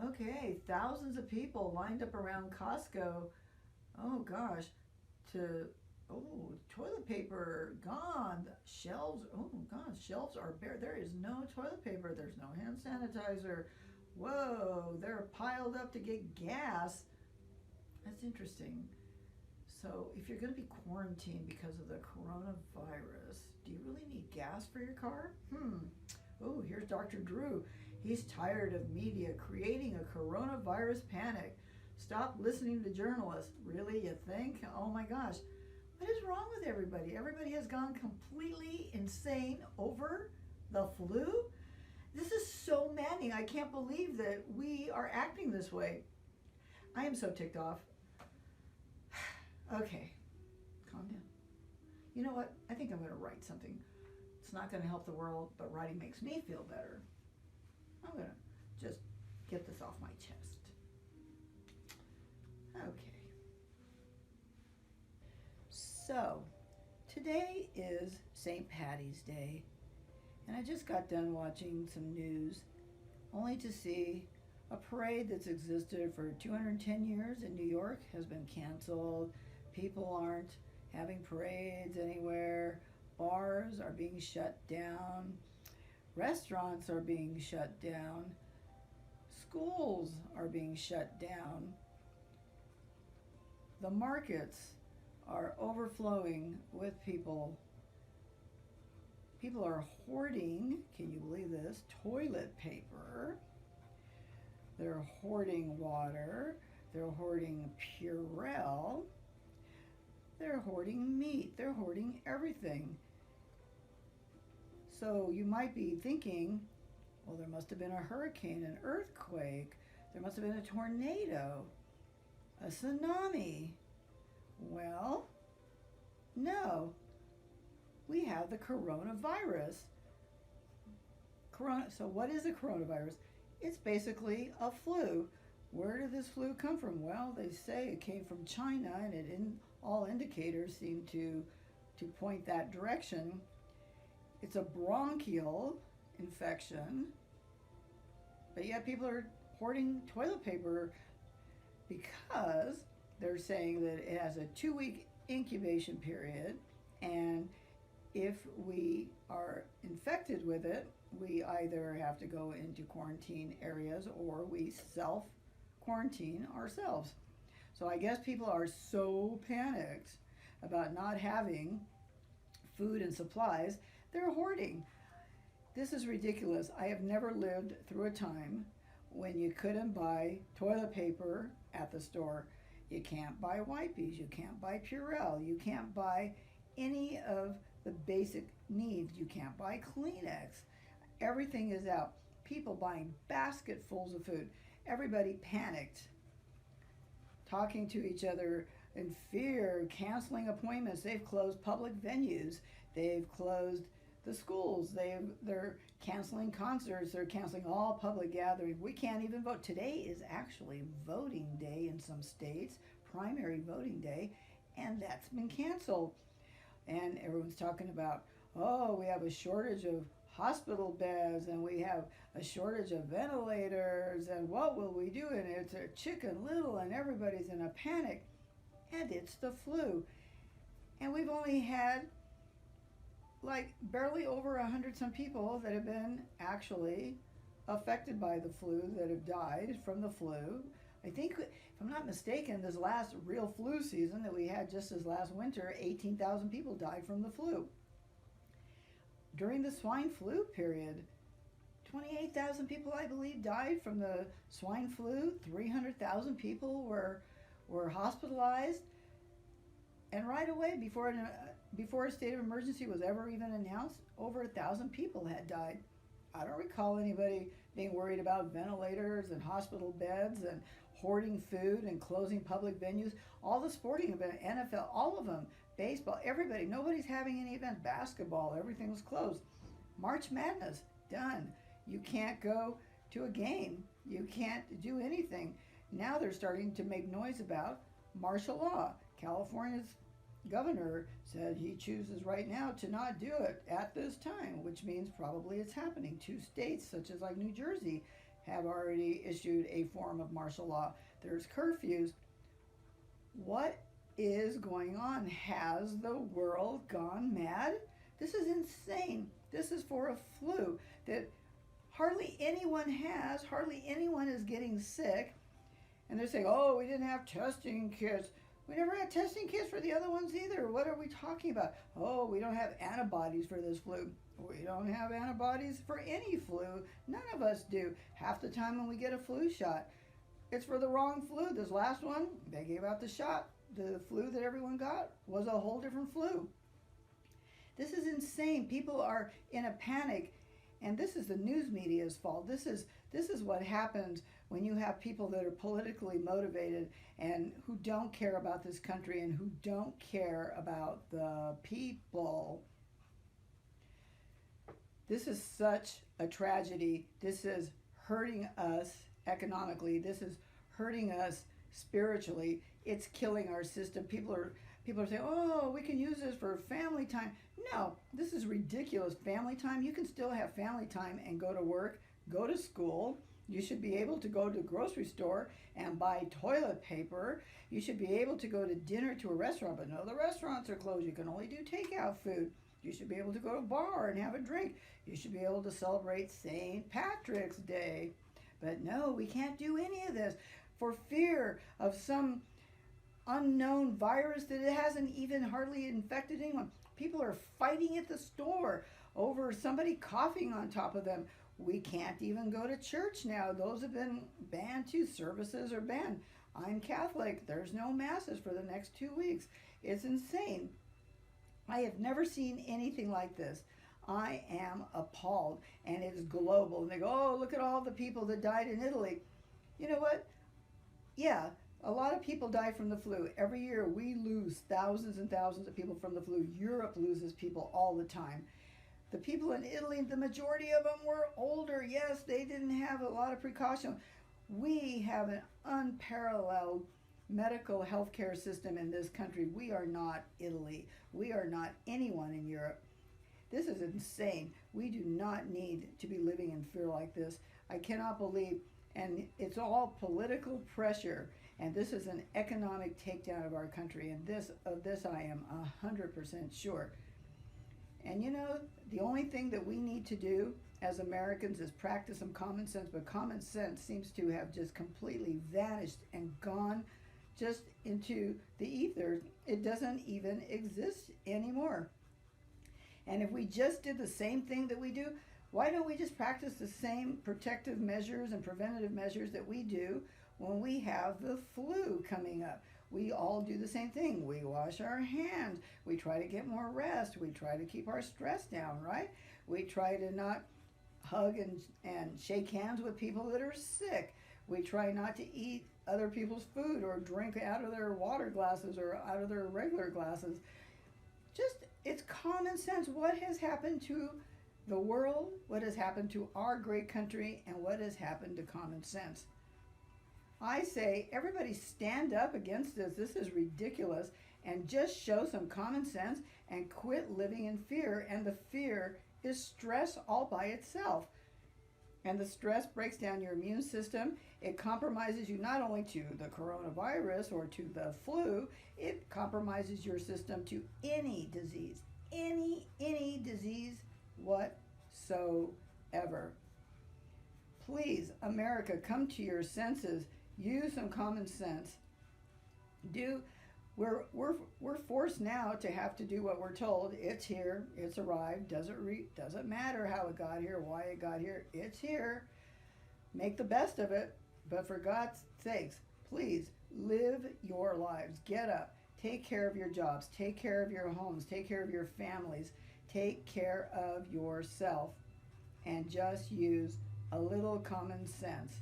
Okay, thousands of people lined up around Costco. Oh gosh, to toilet paper gone. Shelves. Oh gosh, shelves are bare. There is no toilet paper. There's no hand sanitizer. Whoa, they're piled up to get gas. That's interesting. So, if you're going to be quarantined because of the coronavirus, do you really need gas for your car? Oh, here's Dr. Drew. He's tired of media creating a coronavirus panic. Stop listening to journalists. Really, you think? Oh my gosh. What is wrong with everybody? Everybody has gone completely insane over the flu. This is so maddening. I can't believe that we are acting this way. I am so ticked off. Okay, calm down. You know what? I think I'm going to write something. It's not going to help the world, but writing makes me feel better. I'm going to just get this off my chest. Okay. So, today is St. Patty's Day, and I just got done watching some news only to see a parade that's existed for 210 years in New York has been canceled. People aren't having parades anywhere. Bars are being shut down. Restaurants are being shut down. Schools are being shut down. The markets are overflowing with people. People are hoarding, can you believe this, toilet paper. They're hoarding water. They're hoarding Purell. They're hoarding meat. They're hoarding everything. So you might be thinking, well, there must have been a hurricane, an earthquake. There must have been a tornado, a tsunami. Well, no. We have the coronavirus. So what is a coronavirus? It's basically a flu. Where did this flu come from? Well, they say it came from China, and all indicators seem to point that direction. It's a bronchial infection, but yet people are hoarding toilet paper because they're saying that it has a 2-week incubation period, and if we are infected with it, we either have to go into quarantine areas or we self quarantine ourselves. So I guess people are so panicked about not having food and supplies, they're hoarding. This is ridiculous. I have never lived through a time when you couldn't buy toilet paper at the store. You can't buy wipes, you can't buy Purell, you can't buy any of the basic needs. You can't buy Kleenex. Everything is out. People buying basketfuls of food. Everybody panicked, talking to each other in fear, canceling appointments. They've closed public venues. They've closed the schools. They're canceling concerts. They're canceling all public gatherings. We can't even vote. Today is actually voting day in some states, primary voting day, and that's been canceled. And everyone's talking about, oh, we have a shortage of hospital beds and we have a shortage of ventilators and what will we do? And it's a chicken little and everybody's in a panic. And it's the flu. And we've only had like barely over 100 some people that have been actually affected by the flu, that have died from the flu. I think, if I'm not mistaken, this last real flu season that we had just this last winter, 18,000 people died from the flu. During the swine flu period, 28,000 people, I believe, died from the swine flu. 300,000 people were hospitalized. And right away, before a state of emergency was ever even announced, over 1,000 people had died. I don't recall anybody being worried about ventilators and hospital beds and hoarding food and closing public venues. All the sporting events, NFL, all of them, baseball, everybody, nobody's having any events. Basketball, everything was closed. March Madness, done. You can't go to a game. You can't do anything. Now they're starting to make noise about martial law. California's governor said he chooses right now to not do it at this time, which means probably it's happening. 2 states, such as like New Jersey, have already issued a form of martial law. There's curfews. What is going on? Has the world gone mad? This is insane. This is for a flu that hardly anyone has, hardly anyone is getting sick. And they're saying, oh, we didn't have testing kits. We never had testing kits for the other ones either. What are we talking about? Oh, we don't have antibodies for this flu. We don't have antibodies for any flu. None of us do. Half the time when we get a flu shot, it's for the wrong flu. This last one, they gave out the shot. The flu that everyone got was a whole different flu. This is insane. People are in a panic, and this is the news media's fault. This is what happens when you have people that are politically motivated and who don't care about this country and who don't care about the people. This is such a tragedy. This is hurting us economically. This is hurting us spiritually. It's killing our system. People are saying, oh, we can use this for family time. No, this is ridiculous. Family time, you can still have family time and go to work, go to school. You should be able to go to the grocery store and buy toilet paper. You should be able to go to dinner to a restaurant, but no, the restaurants are closed. You can only do takeout food. You should be able to go to a bar and have a drink. You should be able to celebrate St. Patrick's Day. But no, we can't do any of this for fear of some unknown virus that it hasn't even hardly infected anyone. People are fighting at the store over somebody coughing on top of them. We can't even go to church now. Those have been banned too. Services are banned. I'm Catholic. There's no masses for the next 2 weeks. It's insane. I have never seen anything like this. I am appalled, and it is global. And they go, oh, look at all the people that died in Italy. You know what? Yeah, a lot of people die from the flu. Every year we lose thousands and thousands of people from the flu. Europe loses people all the time. The people in Italy, the majority of them were older. Yes, they didn't have a lot of precaution. We have an unparalleled medical healthcare system in this country. We are not Italy. We are not anyone in Europe. This is insane. We do not need to be living in fear like this. I cannot believe, and it's all political pressure, and this is an economic takedown of our country, and of this I am 100% sure. And you know, the only thing that we need to do as Americans is practice some common sense, but common sense seems to have just completely vanished and gone just into the ether. It doesn't even exist anymore. And if we just did the same thing that we do, why don't we just practice the same protective measures and preventative measures that we do when we have the flu coming up? We all do the same thing. We wash our hands. We try to get more rest. We try to keep our stress down, right? We try to not hug and shake hands with people that are sick. We try not to eat other people's food or drink out of their water glasses or out of their regular glasses. It's common sense. What has happened to the world? What has happened to our great country? And what has happened to common sense? I say, everybody stand up against this. This is ridiculous. And just show some common sense and quit living in fear. And the fear is stress all by itself. And the stress breaks down your immune system. It compromises you not only to the coronavirus or to the flu, it compromises your system to any disease, any disease whatsoever. Please, America, come to your senses. Use some common sense. We're forced now to have to do what we're told. It's here. It's arrived. Doesn't matter how it got here, why it got here. It's here. Make the best of it. But for God's sakes, please live your lives. Get up. Take care of your jobs. Take care of your homes. Take care of your families. Take care of yourself. And just use a little common sense.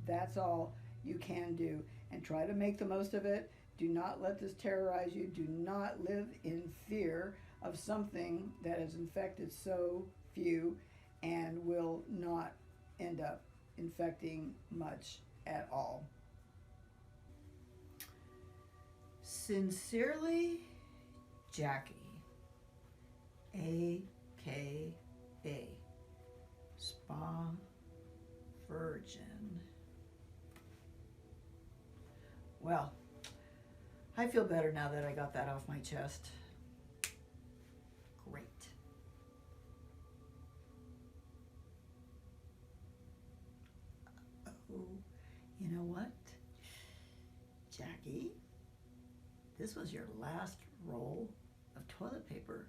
That's all you can do. And try to make the most of it. Do not let this terrorize you. Do not live in fear of something that has infected so few and will not end up infecting much at all. Sincerely, Jackie, a.k.a. Spa Furry. origin. Well, I feel better now that I got that off my chest. Great. Oh, you know what, Jackie? This was your last roll of toilet paper.